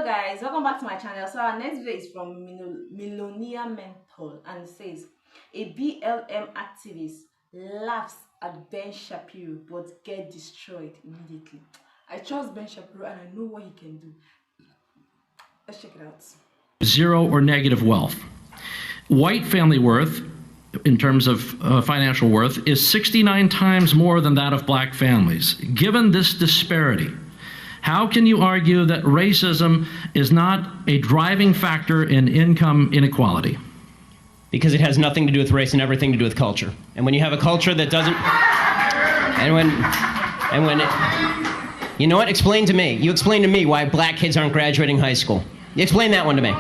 guys, welcome back to my channel. So our next video is from Millionaire Mentor, and it says a BLM activist laughs at Ben Shapiro but get destroyed immediately. I trust Ben Shapiro and I know what he can do. Let's check it out. Zero or negative wealth. White family worth, in terms of financial worth, is 69 times more than that of black families. Given this disparity, how can you argue that racism is not a driving factor in income inequality? Because it has nothing to do with race and everything to do with culture. And when you have a culture that doesn't, you know what? Explain to me. You explain to me why black kids aren't graduating high school. Explain that one to me.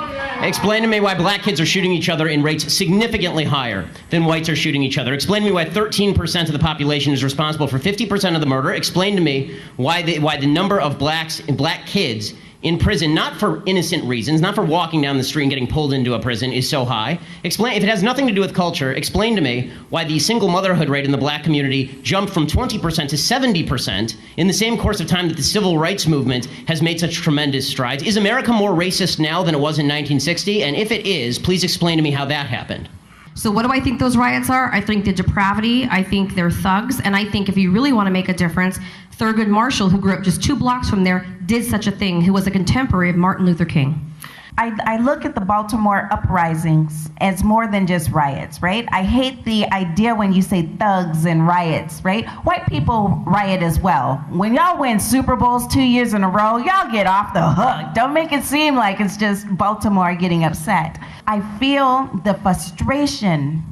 Explain to me why black kids are shooting each other in rates significantly higher than whites are shooting each other. Explain to me why 13% of the population is responsible for 50% of the murder. Explain to me why the number of black kids in prison, not for innocent reasons, not for walking down the street and getting pulled into a prison, is so high. Explain, if it has nothing to do with culture, explain to me why the single motherhood rate in the black community jumped from 20% to 70% in the same course of time that the civil rights movement has made such tremendous strides. Is America more racist now than it was in 1960? And if it is, please explain to me how that happened. So what do I think those riots are? I think they're depravity, I think they're thugs, and I think if you really want to make a difference, Thurgood Marshall, who grew up just 2 blocks from there, did such a thing, who was a contemporary of Martin Luther King. I look at the Baltimore uprisings as more than just riots, right? I hate the idea when you say thugs and riots, right? White people riot as well. When y'all win Super Bowls 2 years in a row, y'all get off the hook. Don't make it seem like it's just Baltimore getting upset. I feel the frustration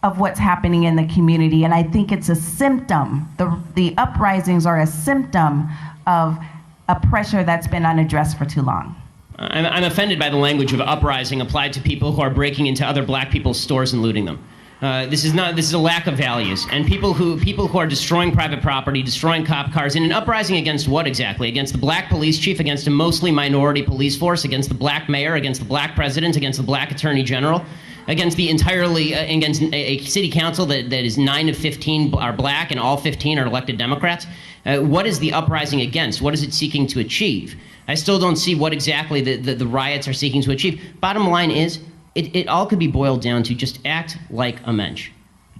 of what's happening in the community, and I think it's a symptom. The uprisings are a symptom of a pressure that's been unaddressed for too long. I'm offended by the language of uprising applied to people who are breaking into other black people's stores and looting them. This is a lack of values. And people who are destroying private property, destroying cop cars, in an uprising against what exactly? Against the black police chief, against a mostly minority police force, against the black mayor, against the black president, against the black attorney general, against against a city council that is 9 of 15 are black and all 15 are elected Democrats. What is the uprising against? What is it seeking to achieve? I still don't see what exactly the riots are seeking to achieve. Bottom line is, it all could be boiled down to just act like a mensch.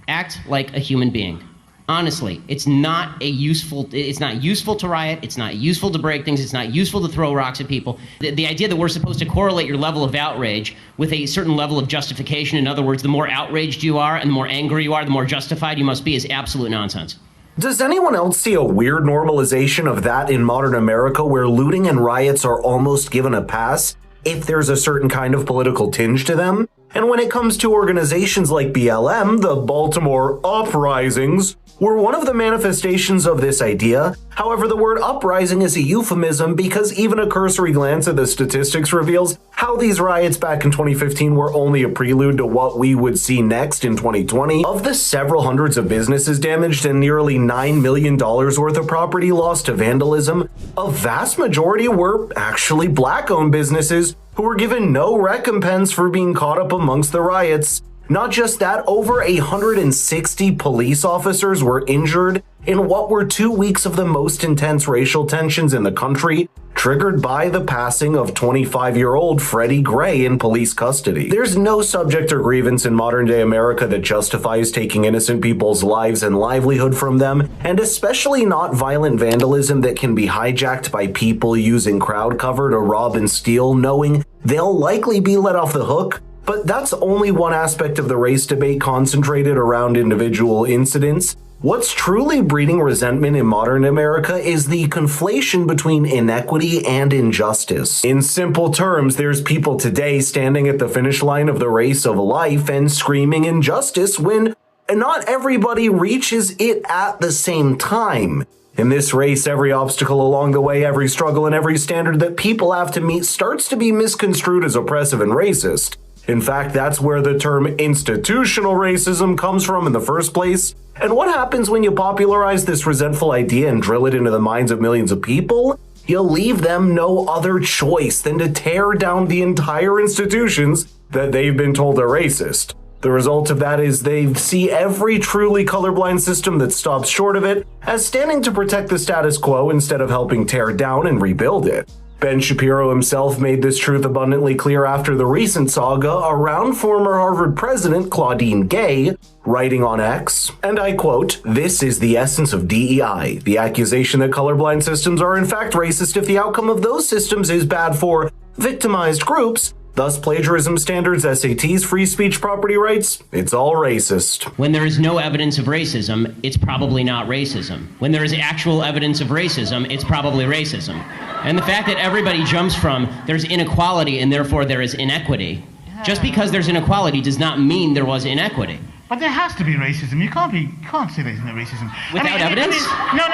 Act like a human being. Honestly, it's not useful to riot, it's not useful to break things, it's not useful to throw rocks at people. The idea that we're supposed to correlate your level of outrage with a certain level of justification, in other words, the more outraged you are and the more angry you are, the more justified you must be, is absolute nonsense. Does anyone else see a weird normalization of that in modern America, where looting and riots are almost given a pass if there's a certain kind of political tinge to them? And when it comes to organizations like BLM, the Baltimore uprisings were one of the manifestations of this idea. However, the word uprising is a euphemism because even a cursory glance at the statistics reveals how these riots back in 2015 were only a prelude to what we would see next in 2020. Of the several hundreds of businesses damaged and nearly $9 million worth of property lost to vandalism, a vast majority were actually black-owned businesses who were given no recompense for being caught up amongst the riots. Not just that, over 160 police officers were injured in what were 2 weeks of the most intense racial tensions in the country, triggered by the passing of 25-year-old Freddie Gray in police custody. There's no subject or grievance in modern-day America that justifies taking innocent people's lives and livelihood from them, and especially not violent vandalism that can be hijacked by people using crowd cover to rob and steal, knowing they'll likely be let off the hook. But that's only one aspect of the race debate concentrated around individual incidents. What's truly breeding resentment in modern America is the conflation between inequity and injustice. In simple terms, there's people today standing at the finish line of the race of life and screaming injustice when not everybody reaches it at the same time. In this race, every obstacle along the way, every struggle, and every standard that people have to meet starts to be misconstrued as oppressive and racist. In fact, that's where the term institutional racism comes from in the first place. And what happens when you popularize this resentful idea and drill it into the minds of millions of people? You leave them no other choice than to tear down the entire institutions that they've been told are racist. The result of that is they see every truly colorblind system that stops short of it as standing to protect the status quo instead of helping tear down and rebuild it. Ben Shapiro himself made this truth abundantly clear after the recent saga around former Harvard president Claudine Gay, writing on X, and I quote, "This is the essence of DEI, the accusation that colorblind systems are in fact racist if the outcome of those systems is bad for victimized groups. Thus, plagiarism standards, SATs, free speech, property rights, it's all racist." When there is no evidence of racism, it's probably not racism. When there is actual evidence of racism, it's probably racism. And the fact that everybody jumps from there's inequality and therefore there is inequity, just because there's inequality does not mean there was inequity. But there has to be racism. You can't say there's no racism. Without evidence? No.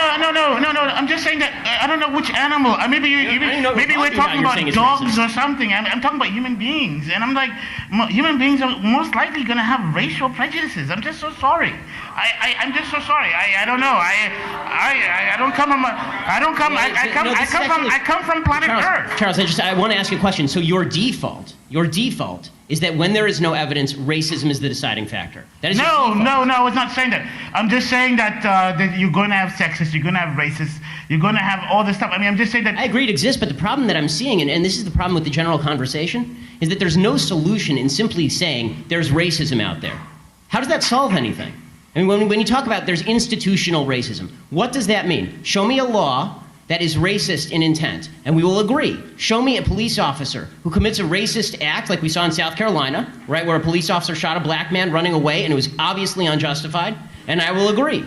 I'm just saying that I don't know which animal. Maybe we're talking about dogs or something. I'm talking about human beings, and I'm like, human beings are most likely going to have racial prejudices. I'm just so sorry. I'm just so sorry. I don't know. I don't come from. I come from planet Earth. Charles, I want to ask you a question. So your default is that when there is no evidence, racism is the deciding factor. That is no, I was not saying that. I'm just saying that that you're going to have sexists, you're going to have racists, you're going to have all this stuff. I mean, I'm just saying that. I agree it exists, but the problem that I'm seeing, and this is the problem with the general conversation, is that there's no solution in simply saying there's racism out there. How does that solve anything? I mean, when you talk about there's institutional racism, what does that mean? Show me a law that is racist in intent, and we will agree. Show me a police officer who commits a racist act, like we saw in South Carolina, right, where a police officer shot a black man running away, and it was obviously unjustified, and I will agree.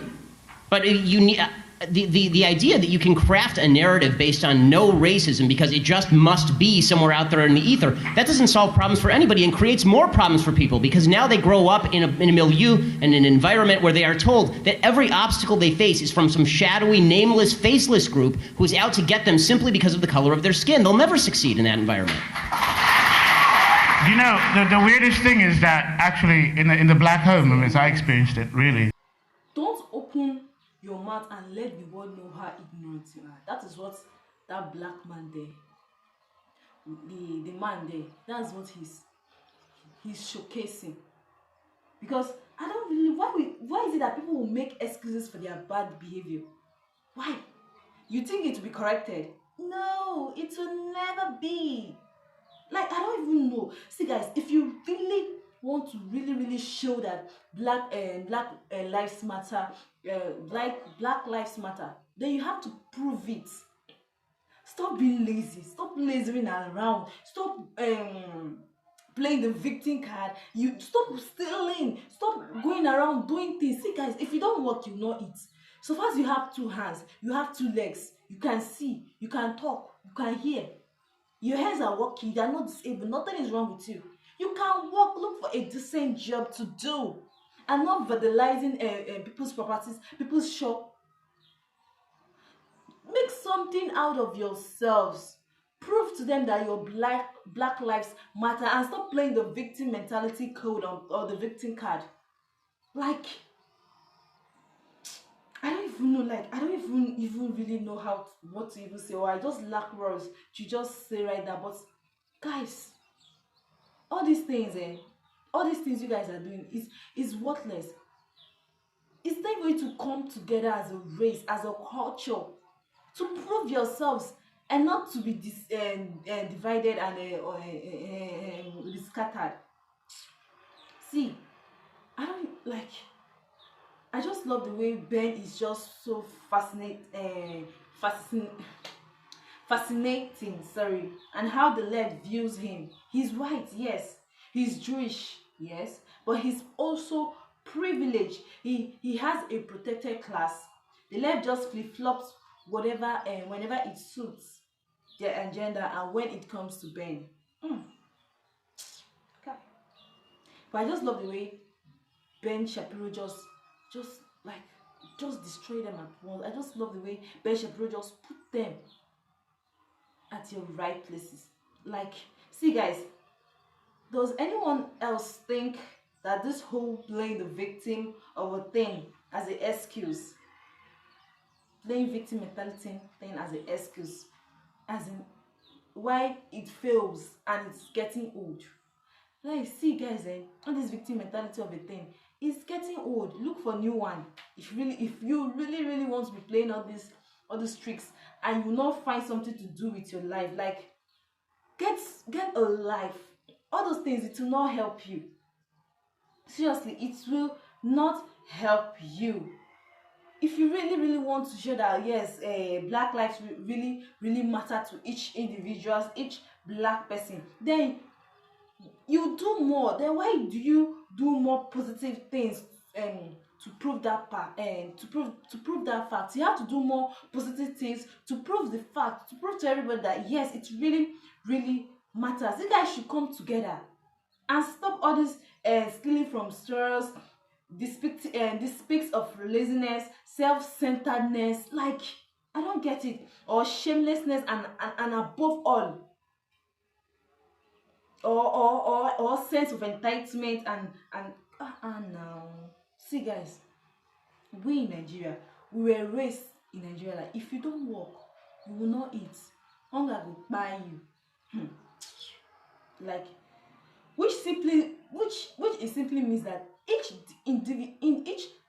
But you need the idea that you can craft a narrative based on no racism because it just must be somewhere out there in the ether, that doesn't solve problems for anybody and creates more problems for people because now they grow up in a milieu and an environment where they are told that every obstacle they face is from some shadowy, nameless, faceless group who's out to get them simply because of the color of their skin. They'll never succeed in that environment. You know, the weirdest thing is that actually in the black home, as I experienced it, really. Don't open your mouth and let the world know how ignorant you are. That is what that black man there, the man there, that's what he's showcasing. Because I don't really, why is it that people will make excuses for their bad behavior? Why? You think it will be corrected? No, it will never be. Like, I don't even know. See guys, if you really want to really show that black lives matter, black lives matter, then you have to prove it. Stop being lazy. Stop lazing around. Stop playing the victim card. You stop stealing. Stop going around doing things. See guys, if you don't work, you know it. So far as you have 2 hands, you have 2 legs, you can see, you can talk, you can hear. Your hands are working, they are not disabled, nothing is wrong with you. You can work, look for a decent job to do and not vandalizing people's properties, people's shop. Make something out of yourselves. Prove to them that your black lives matter and stop playing the victim mentality code or the victim card. Like, I don't even know, I don't even really know what to even say, or I just lack words to just say right now. But guys, all these things you guys are doing is worthless. It's not going to come together as a race, as a culture, to prove yourselves and not to be divided and scattered. See, I just love the way Ben is just so fascinating, and how the left views him. He's white, yes. He's Jewish, yes. But he's also privileged. He has a protected class. The left just flip-flops whenever it suits their agenda and when it comes to Ben. Okay. But I just love the way Ben Shapiro just destroy them at once. I just love the way Ben Shapiro just put them at your right places. Like, see guys, does anyone else think that this whole playing the victim of a thing as an excuse, playing victim mentality thing as an excuse, as in why it fails and it's getting old? Like, see guys, all this victim mentality of a thing, it's getting old. Look for a new one. If you really want to be playing all these tricks and you will not find something to do with your life. Like, get a life. All those things, it will not help you. Seriously, it will not help you. If you really want to show that yes, black lives really matter to each individual, each black person, then you do more. Then why do you do more positive things to prove that part, to prove that fact? You have to do more positive things to prove the fact, to prove to everybody that yes, it really matters. You guys should come together and stop all this stealing from stores. This speaks of laziness, self-centeredness. Like, I don't get it. Or shamelessness, and above all, or sense of entitlement, and now, see guys, we in Nigeria, we were raised in Nigeria like, if you don't work, you will not eat. Hunger will buy you. Like, which it simply means that each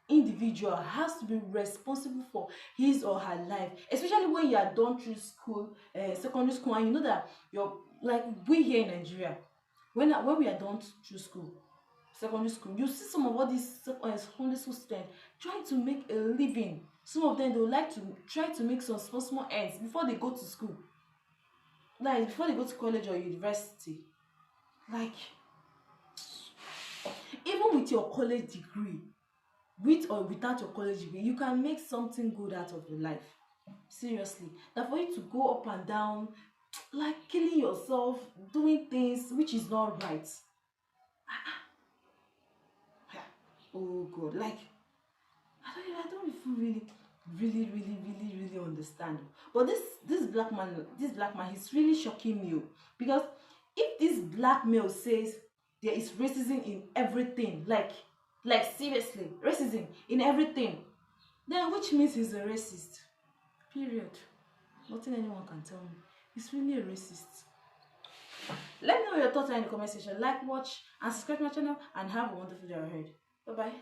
individual has to be responsible for his or her life, especially when you are done through school, secondary school, and you know that you're like, we here in Nigeria, when we are done through school, secondary school, you see some of all these secondary school students trying to make a living. Some of them, they would like to try to make some small ends before they go to school, like before they go to college or university. Like, even with your college degree, with or without your college degree, you can make something good out of your life. Seriously, that for you to go up and down, like killing yourself, doing things which is not right. Oh God, like, I don't really understand. But this black man, he's really shocking me, because if this black male says there is racism in everything, like seriously, racism in everything, then which means he's a racist. Period. Nothing anyone can tell me. He's really a racist. Let me know your thoughts in the comment section. Like, watch, and subscribe to my channel, and have a wonderful day ahead. Bye bye.